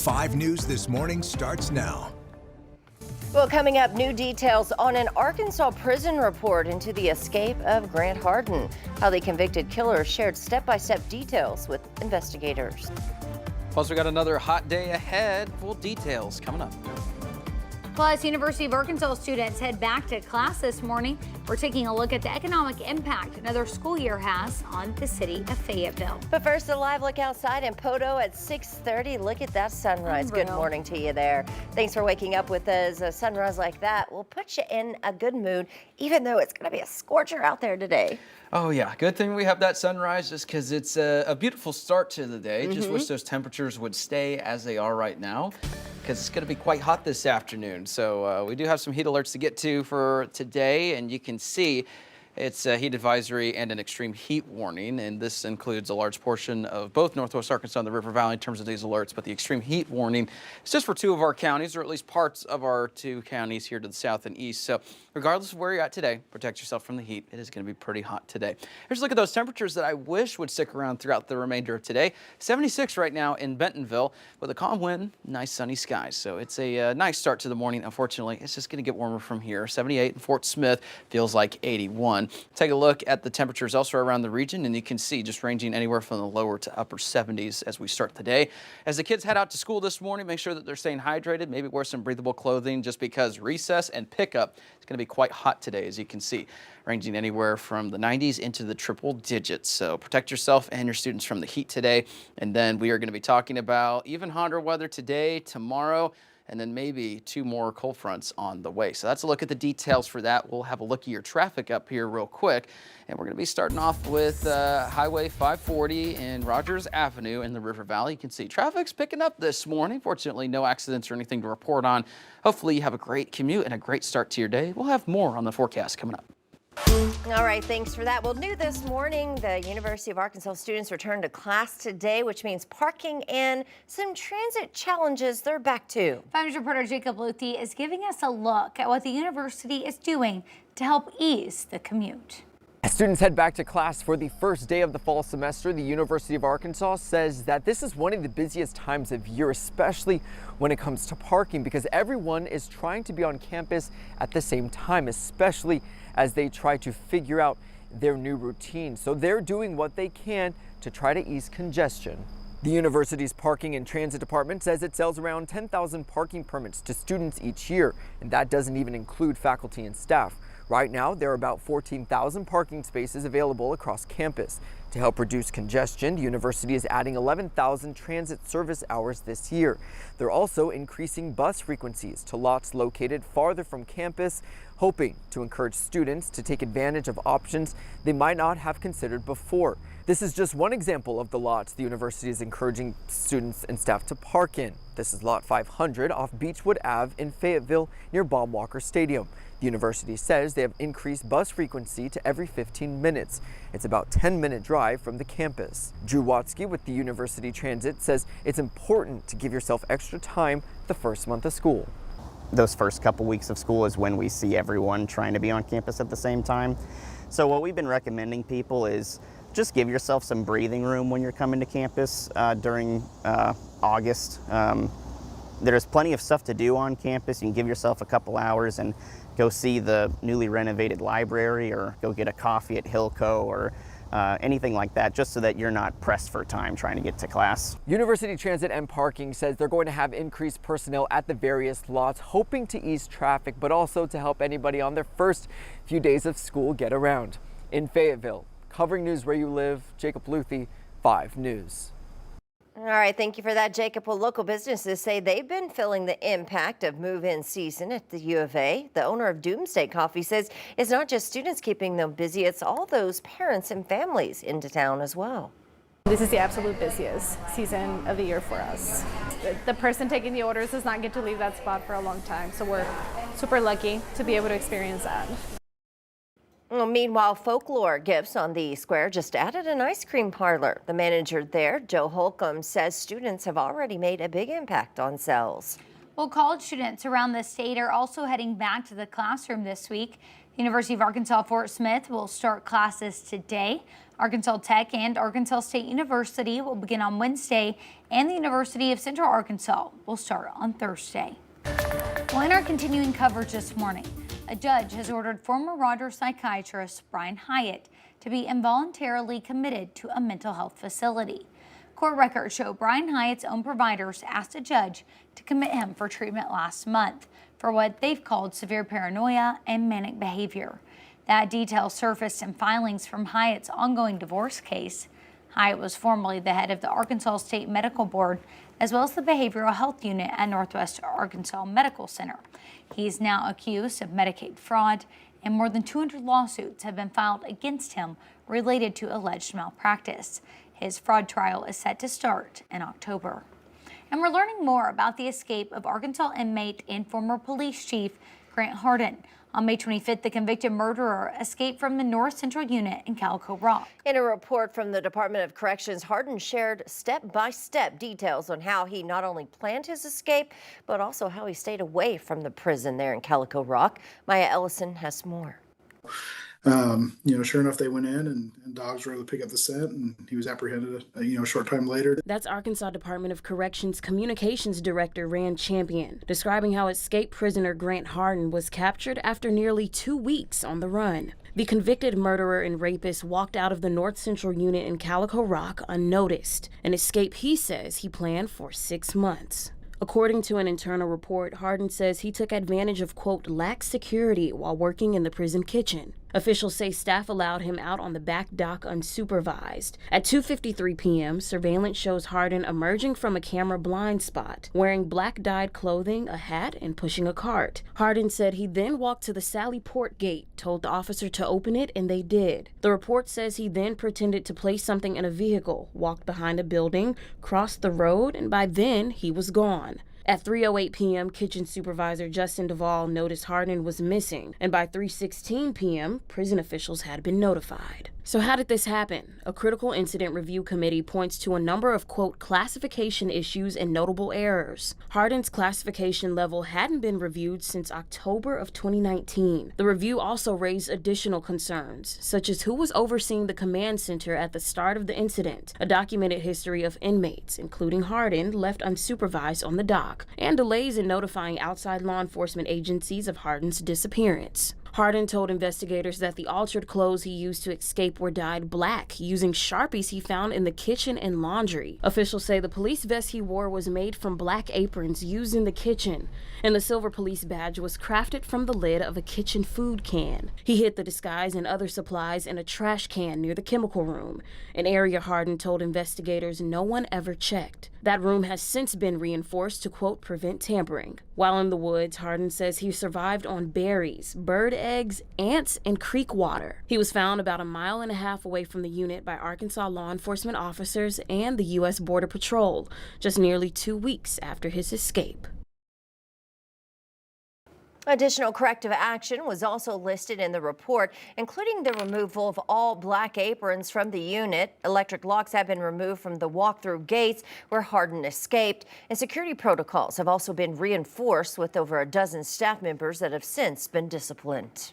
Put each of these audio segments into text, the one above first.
5 News This Morning starts now. Well, coming up, new details on an Arkansas prison report into the escape of Grant Hardin. How the convicted killer shared step-by-step details with investigators. Plus, we got another hot day ahead. Full details coming up. Plus, University of Arkansas students head back to class this morning. We're taking a look at the economic impact another school year has on the city of Fayetteville. But first, a live look outside in Poto at 6:30. Look at that sunrise. Unreal. Good morning to you there. Thanks for waking up with us. A sunrise like that will put you in a good mood, even though it's going to be a scorcher out there today. Oh yeah, good thing we have that sunrise just because it's a beautiful start to the day. Just wish those temperatures would stay as they are right now, because it's going to be quite hot this afternoon. So we do have some heat alerts to get to for today, and you can see it's a heat advisory and an extreme heat warning, and this includes a large portion of both Northwest Arkansas and the River Valley in terms of these alerts. But the extreme heat warning is just for 2 of our counties, or at least parts of our 2 counties here to the south and east. So regardless of where you're at today, protect yourself from the heat. It is going to be pretty hot today. Here's a look at those temperatures that I wish would stick around throughout the remainder of today. 76 right now in Bentonville with a calm wind, nice sunny skies. So it's a nice start to the morning. Unfortunately, it's just going to get warmer from here. 78 in Fort Smith, feels like 81. Take a look at the temperatures elsewhere around the region, and you can see just ranging anywhere from the lower to upper 70s as we start the day. As the kids head out to school this morning, make sure that they're staying hydrated. Maybe wear some breathable clothing, just because recess and pickup is going to be quite hot today, as you can see, ranging anywhere from the 90s into the triple digits. So protect yourself and your students from the heat today. And then we are going to be talking about even hotter weather today, tomorrow, and then maybe 2 more cold fronts on the way. So that's a look at the details for that. We'll have a look at your traffic up here real quick. And we're going to be starting off with Highway 540 and Rogers Avenue in the River Valley. You can see traffic's picking up this morning. Fortunately, no accidents or anything to report on. Hopefully you have a great commute and a great start to your day. We'll have more on the forecast coming up. All right, thanks for that. Well, new this morning, the University of Arkansas students return to class today, which means parking and some transit challenges they're back to. 5 News reporter Jacob Luthi is giving us a look at what the university is doing to help ease the commute. As students head back to class for the first day of the fall semester, the University of Arkansas says that this is one of the busiest times of year, especially when it comes to parking, because everyone is trying to be on campus at the same time, especially as they try to figure out their new routine. So they're doing what they can to try to ease congestion. The university's parking and transit department says it sells around 10,000 parking permits to students each year, and that doesn't even include faculty and staff. Right now, there are about 14,000 parking spaces available across campus. To help reduce congestion, the university is adding 11,000 transit service hours this year. They're also increasing bus frequencies to lots located farther from campus, hoping to encourage students to take advantage of options they might not have considered before. This is just one example of the lots the university is encouraging students and staff to park in. This is lot 500 off Beechwood Ave in Fayetteville near Bob Walker Stadium. The university says they have increased bus frequency to every 15 minutes. It's about a 10-minute drive from the campus. Drew Watsky with the University Transit says it's important to give yourself extra time the first month of school. Those first couple weeks of school is when we see everyone trying to be on campus at the same time. So what we've been recommending people is just give yourself some breathing room when you're coming to campus during August. There's plenty of stuff to do on campus. You can give yourself a couple hours and go see the newly renovated library, or go get a coffee at Hillco, or anything like that, just so that you're not pressed for time trying to get to class. University Transit and Parking says they're going to have increased personnel at the various lots, hoping to ease traffic, but also to help anybody on their first few days of school get around. In Fayetteville, covering news where you live, Jacob Luthi, 5 News. All right, thank you for that, Jacob. Well, local businesses say they've been feeling the impact of move-in season at the U of A. The owner of Doomsday Coffee says it's not just students keeping them busy, it's all those parents and families into town as well. This is the absolute busiest season of the year for us. The person taking the orders does not get to leave that spot for a long time, so we're super lucky to be able to experience that. Well, meanwhile, Folklore Gifts on the square just added an ice cream parlor. The manager there, Joe Holcomb, says students have already made a big impact on sales. Well, college students around the state are also heading back to the classroom this week. The University of Arkansas Fort Smith will start classes today. Arkansas Tech and Arkansas State University will begin on Wednesday, and the University of Central Arkansas will start on Thursday. Well, in our continuing coverage this morning, a judge has ordered former Rogers psychiatrist Brian Hyatt to be involuntarily committed to a mental health facility. Court records show Brian Hyatt's own providers asked a judge to commit him for treatment last month for what they've called severe paranoia and manic behavior. That detail surfaced in filings from Hyatt's ongoing divorce case. Hyatt was formerly the head of the Arkansas State Medical Board, as well as the Behavioral Health Unit at Northwest Arkansas Medical Center. He is now accused of Medicaid fraud, and more than 200 lawsuits have been filed against him related to alleged malpractice. His fraud trial is set to start in October. And we're learning more about the escape of Arkansas inmate and former police chief Grant Hardin. On May 25th, the convicted murderer escaped from the North Central Unit in Calico Rock. In a report from the Department of Corrections, Hardin shared step-by-step details on how he not only planned his escape, but also how he stayed away from the prison there in Calico Rock. Maya Ellison has more. Sure enough, they went in and dogs were able to pick up the scent, and he was apprehended, a short time later. That's Arkansas Department of Corrections Communications Director Rand Champion, describing how escaped prisoner Grant Hardin was captured after nearly 2 weeks on the run. The convicted murderer and rapist walked out of the North Central Unit in Calico Rock unnoticed, an escape he says he planned for 6 months. According to an internal report, Hardin says he took advantage of, quote, lax security while working in the prison kitchen. Officials say staff allowed him out on the back dock unsupervised. At 2:53 p.m., surveillance shows Hardin emerging from a camera blind spot, wearing black dyed clothing, a hat, and pushing a cart. Hardin said he then walked to the Sally Port gate, told the officer to open it, and they did. The report says he then pretended to place something in a vehicle, walked behind a building, crossed the road, and by then he was gone. At 3:08 p.m., kitchen supervisor Justin Duvall noticed Hardin was missing, and by 3:16 p.m., prison officials had been notified. So how did this happen? A critical incident review committee points to a number of, quote, classification issues and notable errors. Hardin's classification level hadn't been reviewed since October of 2019. The review also raised additional concerns, such as who was overseeing the command center at the start of the incident, a documented history of inmates, including Hardin, left unsupervised on the dock, and delays in notifying outside law enforcement agencies of Hardin's disappearance. Hardin told investigators that the altered clothes he used to escape were dyed black using Sharpies he found in the kitchen and laundry. Officials say the police vest he wore was made from black aprons used in the kitchen, and the silver police badge was crafted from the lid of a kitchen food can. He hid the disguise and other supplies in a trash can near the chemical room, an area Hardin told investigators no one ever checked. That room has since been reinforced to, quote, prevent tampering. While in the woods, Hardin says he survived on berries, bird eggs, ants, and creek water. He was found about 1.5 miles away from the unit by Arkansas law enforcement officers and the U.S. Border Patrol, just nearly 2 weeks after his escape. Additional corrective action was also listed in the report, including the removal of all black aprons from the unit. Electric locks have been removed from the walk-through gates where Hardin escaped, and security protocols have also been reinforced with over a dozen staff members that have since been disciplined.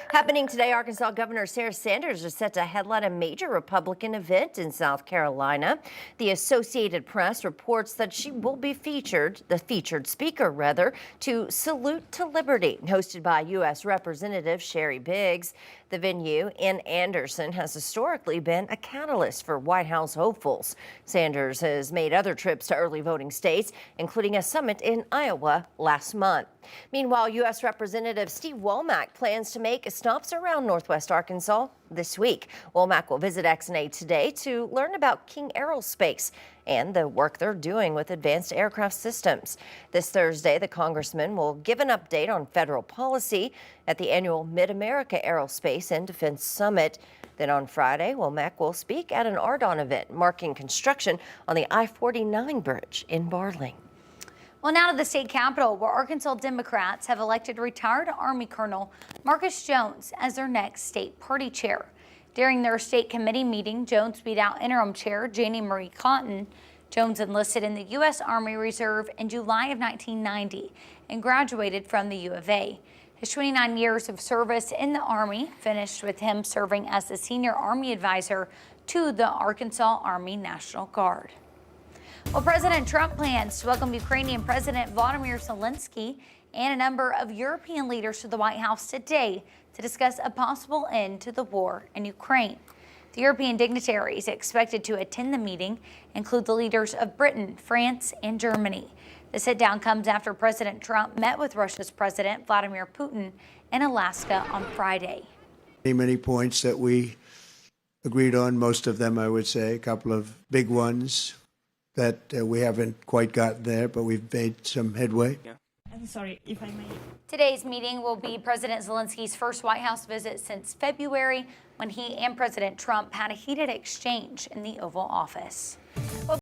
Happening today, Arkansas Governor Sarah Sanders is set to headline a major Republican event in South Carolina. The Associated Press reports that she will be the featured speaker, to Salute to Liberty, hosted by U.S. Representative Sherry Biggs. The venue in Anderson has historically been a catalyst for White House hopefuls. Sanders has made other trips to early voting states, including a summit in Iowa last month. Meanwhile, U.S. Representative Steve Womack plans to make stops around Northwest Arkansas this week. Womack will visit XNA today to learn about King Aerospace and the work they're doing with advanced aircraft systems. This Thursday, the congressman will give an update on federal policy at the annual Mid-America Aerospace and Defense Summit. Then on Friday, Womack will speak at an Hardin event marking construction on the I-49 bridge in Barling. Well, now to the state capitol, where Arkansas Democrats have elected retired Army Colonel Marcus Jones as their next state party chair. During their state committee meeting, Jones beat out interim chair Janie Marie Cotton. Jones enlisted in the U.S. Army Reserve in July of 1990 and graduated from the U of A. His 29 years of service in the Army finished with him serving as the senior Army advisor to the Arkansas Army National Guard. Well, President Trump plans to welcome Ukrainian President Volodymyr Zelensky and a number of European leaders to the White House today to discuss a possible end to the war in Ukraine. The European dignitaries expected to attend the meeting include the leaders of Britain, France, and Germany. The sit-down comes after President Trump met with Russia's President Vladimir Putin in Alaska on Friday. Many points that we agreed on, most of them I would say, a couple of big ones that we haven't quite gotten there, but we've made some headway. I'm sorry, if I may. Today's meeting will be President Zelensky's first White House visit since February, when he and President Trump had a heated exchange in the Oval Office.